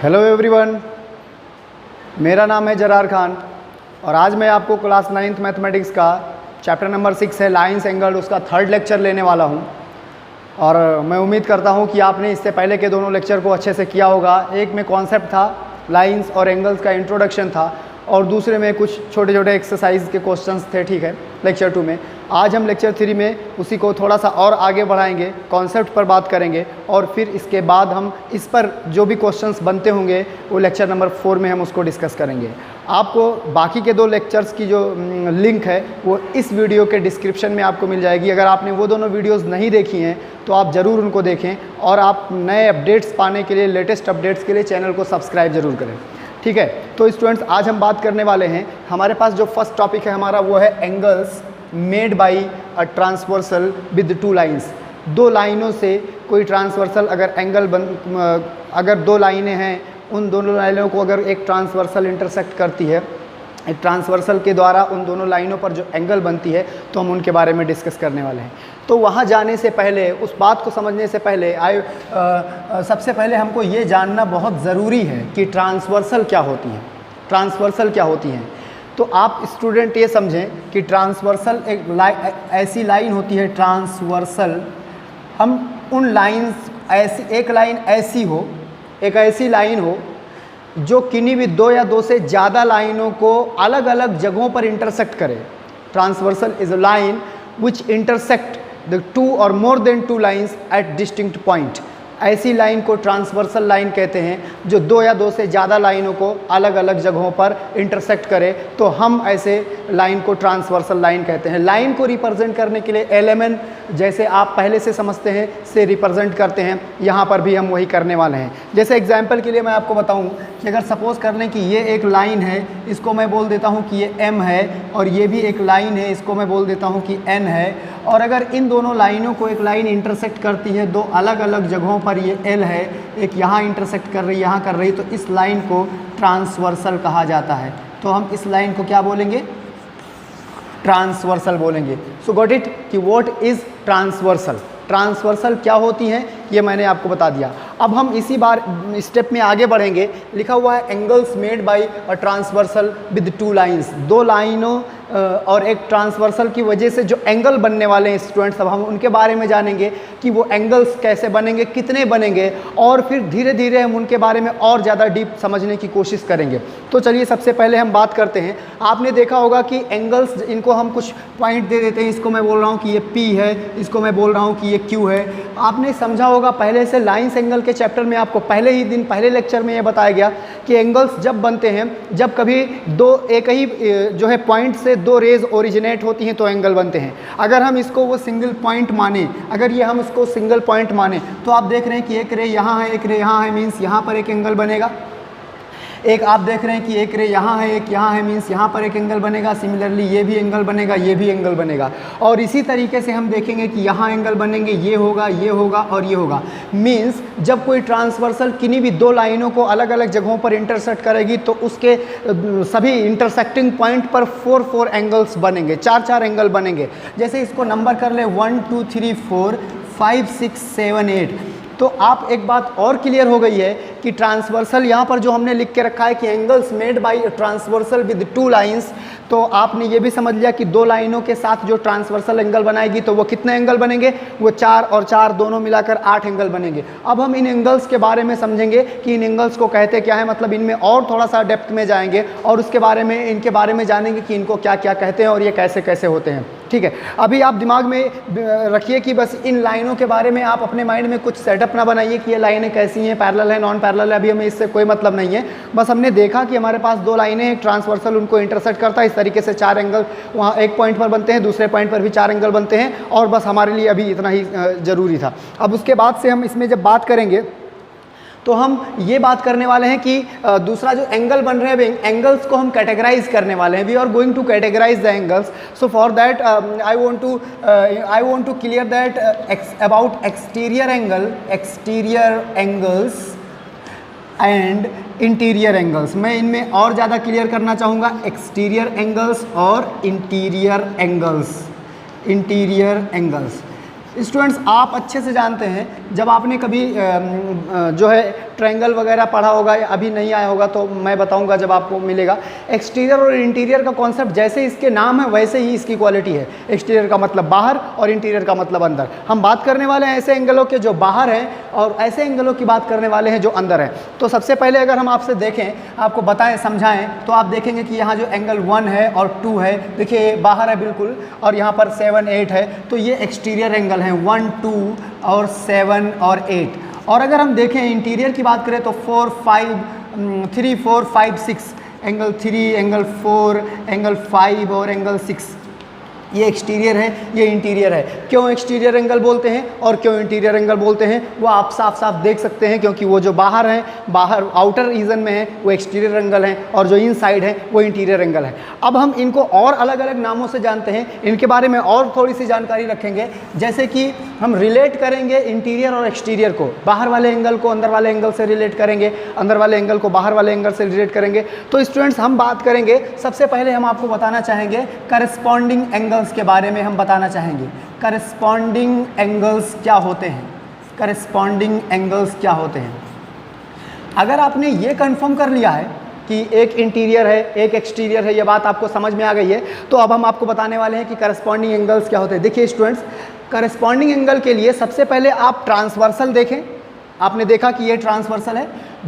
Hello everyone, मेरा नाम है जरार खान और आज मैं आपको क्लास 9th मैथमेटिक्स का चैप्टर नंबर 6 है लाइंस एंगल, उसका थर्ड लेक्चर लेने वाला हूं। और मैं उम्मीद करता हूं कि आपने इससे पहले के दोनों लेक्चर को अच्छे से किया होगा। एक में कॉन्सेप्ट था, लाइंस और एंगल्स का इंट्रोडक्शन था, और दूसरे में कुछ छोटे छोटे एक्सरसाइज के क्वेश्चंस थे। ठीक है, लेक्चर 2 में। आज हम लेक्चर 3 में उसी को थोड़ा सा और आगे बढ़ाएंगे, कॉन्सेप्ट पर बात करेंगे, और फिर इसके बाद हम इस पर जो भी क्वेश्चंस बनते होंगे वो लेक्चर नंबर 4 में हम उसको डिस्कस करेंगे। आपको बाकी के 2 लेक्चर्स की जो लिंक है वो इस वीडियो के डिस्क्रिप्शन में आपको मिल जाएगी। अगर आपने वो दोनों वीडियोज़ नहीं देखी हैं तो आप ज़रूर उनको देखें, और आप नए अपडेट्स पाने के लिए, लेटेस्ट अपडेट्स के लिए चैनल को सब्सक्राइब ज़रूर करें। ठीक है, तो स्टूडेंट्स आज हम बात करने वाले हैं, हमारे पास जो फर्स्ट टॉपिक है हमारा वो है angles made by a transversal with 2 lines. 2 लाइनों से कोई ट्रांसवर्सल अगर एंगल अगर 2 लाइनें हैं, उन दोनों लाइनों को अगर एक ट्रांसवर्सल इंटरसेक्ट करती है, एक ट्रांसवर्सल के द्वारा उन दोनों लाइनों पर जो एंगल बनती है, तो हम उनके बारे में डिस्कस करने वाले हैं। तो वहाँ जाने से पहले, उस बात को समझने से पहले सबसे पहले हमको ये जानना बहुत ज़रूरी है कि ट्रांसवर्सल क्या होती है। ट्रांसवर्सल क्या होती हैं? तो आप स्टूडेंट ये समझें कि ट्रांसवर्सल एक ऐसी लाइन होती है, ट्रांसवर्सल। हम उन लाइन्स, एक लाइन ऐसी हो, एक ऐसी लाइन हो जो किन्हीं भी 2 या 2 से ज़्यादा लाइनों को अलग अलग जगहों पर इंटरसेक्ट करे। Transversal is a line which intersect the 2 और more than 2 lines at distinct point. ऐसी लाइन को ट्रांसवर्सल लाइन कहते हैं जो 2 या 2 से ज़्यादा लाइनों को अलग अलग जगहों पर इंटरसेक्ट करे, तो हम ऐसे लाइन को ट्रांसवर्सल लाइन कहते हैं। लाइन को रिप्रेजेंट करने के लिए एलिमेंट, जैसे आप पहले से समझते हैं, से रिप्रेजेंट करते हैं। यहाँ पर भी हम वही करने वाले हैं। जैसे एग्जाम्पल के लिए मैं आपको बताऊँ कि अगर सपोज़ कर लें कि ये एक लाइन है, इसको मैं बोल देता हूँ कि ये M है, और ये भी एक लाइन है, इसको मैं बोल देता हूँ कि N है। और अगर इन दोनों लाइनों को एक लाइन इंटरसेक्ट करती है 2 अलग अलग जगहों पर, ये L है, एक यहाँ इंटरसेक्ट कर रही, यहाँ कर रही, तो इस लाइन को ट्रांसवर्सल कहा जाता है। तो हम इस लाइन को क्या बोलेंगे? ट्रांसवर्सल बोलेंगे। सो गॉट इट कि व्हाट इज ट्रांसवर्सल। ट्रांसवर्सल क्या होती हैं ये मैंने आपको बता दिया। अब हम इसी बार स्टेप में आगे बढ़ेंगे। लिखा हुआ है angles made by a transversal with 2 lines. 2 लाइनों और एक ट्रांसवर्सल की वजह से जो एंगल बनने वाले हैं स्टूडेंट्स, अब हम उनके बारे में जानेंगे कि वो एंगल्स कैसे बनेंगे, कितने बनेंगे, और फिर धीरे धीरे हम उनके बारे में और ज़्यादा डीप समझने की कोशिश करेंगे। तो चलिए सबसे पहले हम बात करते हैं। आपने देखा होगा कि एंगल्स, इनको हम कुछ पॉइंट दे देते हैं। इसको मैं बोल रहा हूँ कि ये P है, इसको मैं बोल रहा हूँ कि ये Q है। आपने समझा होगा पहले से, लाइन्स एंगल के चैप्टर में आपको पहले ही दिन, पहले लेक्चर में ये बताया गया कि एंगल्स जब बनते हैं, जब कभी एक ही जो है पॉइंट से 2 रेज ओरिजिनेट होती हैं तो एंगल बनते हैं। अगर हम इसको वो सिंगल पॉइंट माने, अगर ये हम इसको सिंगल पॉइंट माने, तो आप देख रहे हैं कि एक रे यहाँ है, एक रे यहाँ है, मीन्स यहाँ पर एक एंगल बनेगा। एक आप देख रहे हैं कि एक रे यहाँ है, एक यहाँ है, मीन्स यहाँ पर एक एंगल बनेगा। सिमिलरली ये भी एंगल बनेगा, ये भी एंगल बनेगा। और इसी तरीके से हम देखेंगे कि यहाँ एंगल बनेंगे, ये होगा, ये होगा और ये होगा। मीन्स जब कोई ट्रांसवर्सल किन्हीं भी 2 लाइनों को अलग अलग जगहों पर इंटरसेक्ट करेगी तो उसके सभी इंटरसेक्टिंग पॉइंट पर 4 एंगल्स बनेंगे, 4 एंगल बनेंगे। जैसे इसको नंबर कर ले 1 2 3 4 5 6 7 8। तो आप एक बात और क्लियर हो गई है कि ट्रांसवर्सल, यहाँ पर जो हमने लिख के रखा है कि angles made by transversal with 2 lines, तो आपने ये भी समझ लिया कि 2 लाइनों के साथ जो ट्रांसवर्सल एंगल बनाएगी तो वो कितने एंगल बनेंगे? वो 4 और 4 दोनों मिलाकर 8 एंगल बनेंगे। अब हम इन एंगल्स के बारे में समझेंगे कि इन एंगल्स को कहते क्या है, मतलब इनमें और थोड़ा सा डेप्थ में जाएंगे और उसके बारे में, इनके बारे में जानेंगे कि इनको क्या क्या कहते हैं और ये कैसे कैसे होते हैं। ठीक है, अभी आप दिमाग में रखिए कि बस इन लाइनों के बारे में आप अपने माइंड में कुछ सेटअप ना बनाइए कि ये लाइनें कैसी हैं, पैरेलल है, नॉन पैरेलल है। अभी हमें इससे कोई मतलब नहीं है। बस हमने देखा कि हमारे पास 2 लाइनें हैं, ट्रांसवर्सल उनको इंटरसेक्ट करता है, इस तरीके से 4 एंगल वहाँ एक पॉइंट पर बनते हैं, दूसरे पॉइंट पर भी 4 एंगल बनते हैं, और बस हमारे लिए अभी इतना ही ज़रूरी था। अब उसके बाद से हम इसमें जब बात करेंगे तो हम ये बात करने वाले हैं कि दूसरा जो एंगल बन रहे हैं, एंगल्स को हम कैटेगराइज करने वाले हैं। We are going to categorise the angles. So for that I want to clear that about exterior angles and interior angles. मैं इनमें और ज़्यादा क्लियर करना चाहूँगा, एक्सटीरियर एंगल्स और इंटीरियर एंगल्स। स्टूडेंट्स आप अच्छे से जानते हैं, जब आपने कभी जो है ट्रायंगल वगैरह पढ़ा होगा या अभी नहीं आया होगा तो मैं बताऊंगा जब आपको मिलेगा। एक्सटीरियर और इंटीरियर का कॉन्सेप्ट जैसे इसके नाम है वैसे ही इसकी क्वालिटी है। एक्सटीरियर का मतलब बाहर और इंटीरियर का मतलब अंदर। हम बात करने वाले हैं ऐसे एंगलों के जो बाहर हैं और ऐसे एंगलों की बात करने वाले हैं जो अंदर हैं। तो सबसे पहले अगर हम आपसे देखें, आपको बताएं, समझाएं, तो आप देखेंगे कि यहाँ जो एंगल 1 है और 2 है, देखिए बाहर है बिल्कुल, और यहाँ पर 7, 8 है, तो ये एक्सटीरियर एंगल हैं 1, 2 और 7 और 8। और अगर हम देखें इंटीरियर की बात करें तो 4, 5, 3, 4, 5, 6, एंगल 3, एंगल 4, एंगल 5 और एंगल 6, ये एक्सटीरियर है, ये इंटीरियर है। क्यों एक्सटीरियर एंगल बोलते हैं और क्यों इंटीरियर एंगल बोलते हैं वो आप साफ साफ देख सकते हैं, क्योंकि वो जो बाहर हैं, बाहर आउटर रीजन में है, वो एक्सटीरियर एंगल है और जो इनसाइड है वो इंटीरियर एंगल है। अब हम इनको और अलग अलग नामों से जानते हैं, इनके बारे में और थोड़ी सी जानकारी रखेंगे। जैसे कि हम रिलेट करेंगे इंटीरियर और एक्सटीरियर को, बाहर वाले एंगल को अंदर वाले एंगल से रिलेट करेंगे, अंदर वाले एंगल को बाहर वाले एंगल से रिलेट करेंगे। तो स्टूडेंट्स हम बात करेंगे, सबसे पहले हम आपको बताना चाहेंगे करस्पॉन्डिंग एंगल्स के बारे में हम बताना चाहेंगे। करस्पॉन्डिंग एंगल्स क्या होते हैं? करस्पॉन्डिंग एंगल्स क्या होते हैं? अगर आपने ये कंफर्म कर लिया है कि एक इंटीरियर है एक एक्सटीरियर है, ये बात आपको समझ में आ गई है, तो अब हम आपको बताने वाले हैं कि करस्पॉन्डिंग एंगल्स क्या होते हैं। देखिए स्टूडेंट्स, करस्पॉन्डिंग एंगल के लिए सबसे पहले आप ट्रांसवर्सल देखें। आपने देखा कि ये ट्रांसवर्सल है।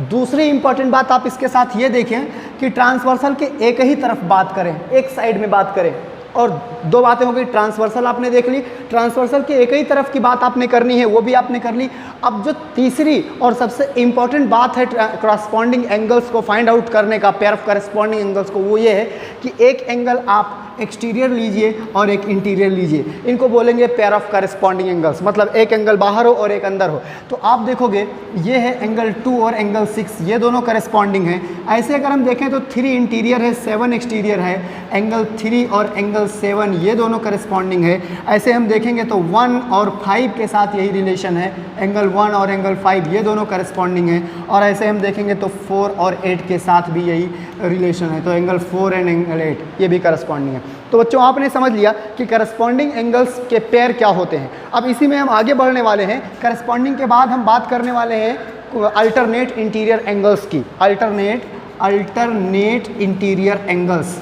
दूसरी इंपॉर्टेंट बात आप इसके साथ ये देखें कि ट्रांसवर्सल के एक ही तरफ बात करें, एक साइड में बात करें। और दो बातें हो गई, ट्रांसवर्सल आपने देख ली, ट्रांसवर्सल के एक ही तरफ की बात आपने करनी है, वो भी आपने कर ली। अब जो तीसरी और सबसे इंपॉर्टेंट बात है करस्पॉन्डिंग एंगल्स को फाइंड आउट करने का, पेयर ऑफ करस्पॉन्डिंग एंगल्स को, वो ये है कि एक एंगल आप एक्सटीरियर लीजिए और एक इंटीरियर लीजिए, इनको बोलेंगे पेयर ऑफ करस्पॉन्डिंग एंगल्स। मतलब एक एंगल बाहर हो और एक अंदर हो। तो आप देखोगे ये है एंगल 2 और एंगल 6, ये दोनों करस्पॉन्डिंग हैं। ऐसे अगर हम देखें तो 3 इंटीरियर है 7 एक्सटीरियर है, एंगल 3 और एंगल 7 ये दोनों करस्पॉन्डिंग है। ऐसे हम देखेंगे तो 1 और 5 के साथ यही रिलेशन है, एंगल 1 और एंगल 5 ये दोनों करस्पॉन्डिंग है। और ऐसे हम देखेंगे तो 4 और 8 के साथ भी यही रिलेशन है, तो एंगल 4 एंड एंगल 8 ये भी करस्पॉन्डिंग है। तो बच्चों आपने समझ लिया कि करस्पॉन्डिंग एंगल्स के पेयर क्या होते हैं। अब इसी में हम आगे बढ़ने वाले हैं। करस्पॉन्डिंग के बाद हम बात करने वाले हैं अल्टरनेट इंटीरियर एंगल्स की। Alternate interior angles,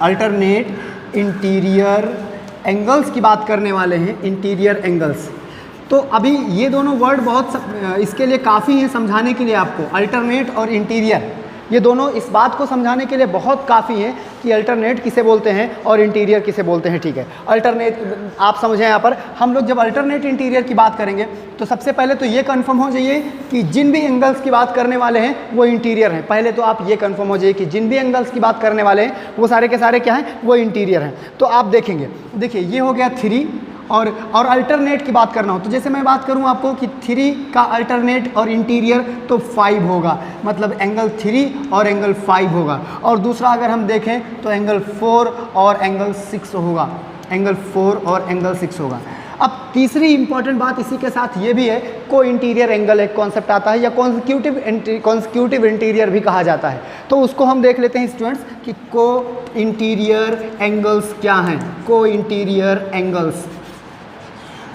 alternate interior angles की बात करने वाले हैं, इंटीरियर एंगल्स। तो अभी ये दोनों वर्ड बहुत इसके लिए काफ़ी हैं समझाने के लिए आपको। अल्टरनेट और इंटीरियर ये दोनों इस बात को समझाने के लिए बहुत काफ़ी हैं कि अल्टरनेट किसे बोलते हैं और इंटीरियर किसे बोलते हैं। ठीक है, अल्टरनेट आप समझें। यहाँ पर हम लोग जब अल्टरनेट इंटीरियर की बात करेंगे तो सबसे पहले तो ये कंफर्म हो जाइए कि जिन भी एंगल्स की बात करने वाले हैं वो इंटीरियर हैं। पहले तो आप ये कंफर्म हो जाइए कि जिन भी एंगल्स की बात करने वाले हैं वो सारे के सारे क्या हैं, वो इंटीरियर हैं। तो आप देखेंगे, देखिए ये हो गया 3 और अल्टरनेट की बात करना हो तो जैसे मैं बात करूं आपको कि 3 का अल्टरनेट और इंटीरियर तो 5 होगा, मतलब एंगल 3 और एंगल 5 होगा। और दूसरा अगर हम देखें तो एंगल 4 और एंगल 6 होगा, एंगल 4 और एंगल 6 होगा। अब तीसरी इंपॉर्टेंट बात इसी के साथ ये भी है, को इंटीरियर एंगल एक कॉन्सेप्ट आता है या कॉन्सिक्यूटिव इंटीरियर भी कहा जाता है। तो उसको हम देख लेते हैं स्टूडेंट्स कि को इंटीरियर एंगल्स क्या हैं। को इंटीरियर एंगल्स,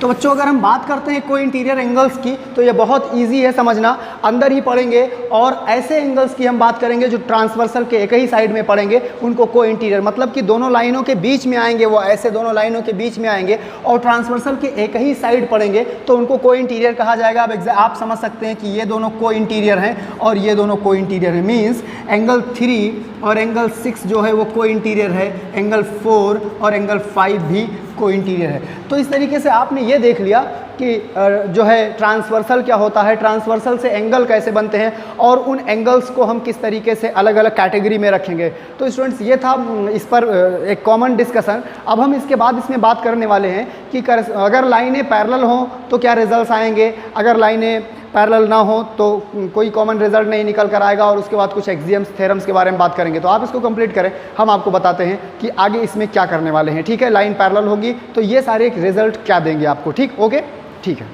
तो बच्चों अगर हम बात करते हैं को इंटीरियर एंगल्स की तो ये बहुत इजी है समझना, अंदर ही पढ़ेंगे। और ऐसे एंगल्स की हम बात करेंगे जो ट्रांसवर्सल के एक ही साइड में पढ़ेंगे, उनको को इंटीरियर, मतलब कि दोनों लाइनों के बीच में आएंगे, वो ऐसे दोनों लाइनों के बीच में आएंगे और ट्रांसवर्सल के एक ही साइड पढ़ेंगे तो उनको को इंटीरियर कहा जाएगा। अब आप समझ सकते हैं कि ये दोनों को इंटीरियर हैं और ये दोनों को इंटीरियर हैं। मीन्स एंगल 3 और एंगल 6 जो है वो को इंटीरियर है, एंगल 4 और एंगल 5 भी को इंटीरियर है। तो इस तरीके से आपने ये देख लिया कि जो है ट्रांसवर्सल क्या होता है, ट्रांसवर्सल से एंगल कैसे बनते हैं और उन एंगल्स को हम किस तरीके से अलग अलग कैटेगरी में रखेंगे। तो स्टूडेंट्स ये था इस पर एक कॉमन डिस्कशन। अब हम इसके बाद इसमें बात करने वाले हैं कि अगर लाइनें पैरेलल हों तो क्या रिजल्ट्स आएंगे, अगर लाइनें पैरेलल ना हो तो कोई कॉमन रिजल्ट नहीं निकल कर आएगा। और उसके बाद कुछ एक्सियम्स थ्योरम्स के बारे में बात करेंगे। तो आप इसको कंप्लीट करें, हम आपको बताते हैं कि आगे इसमें क्या करने वाले हैं। ठीक है, लाइन पैरेलल होगी तो ये सारे रिजल्ट क्या देंगे आपको। ठीक, ओके, ठीक है।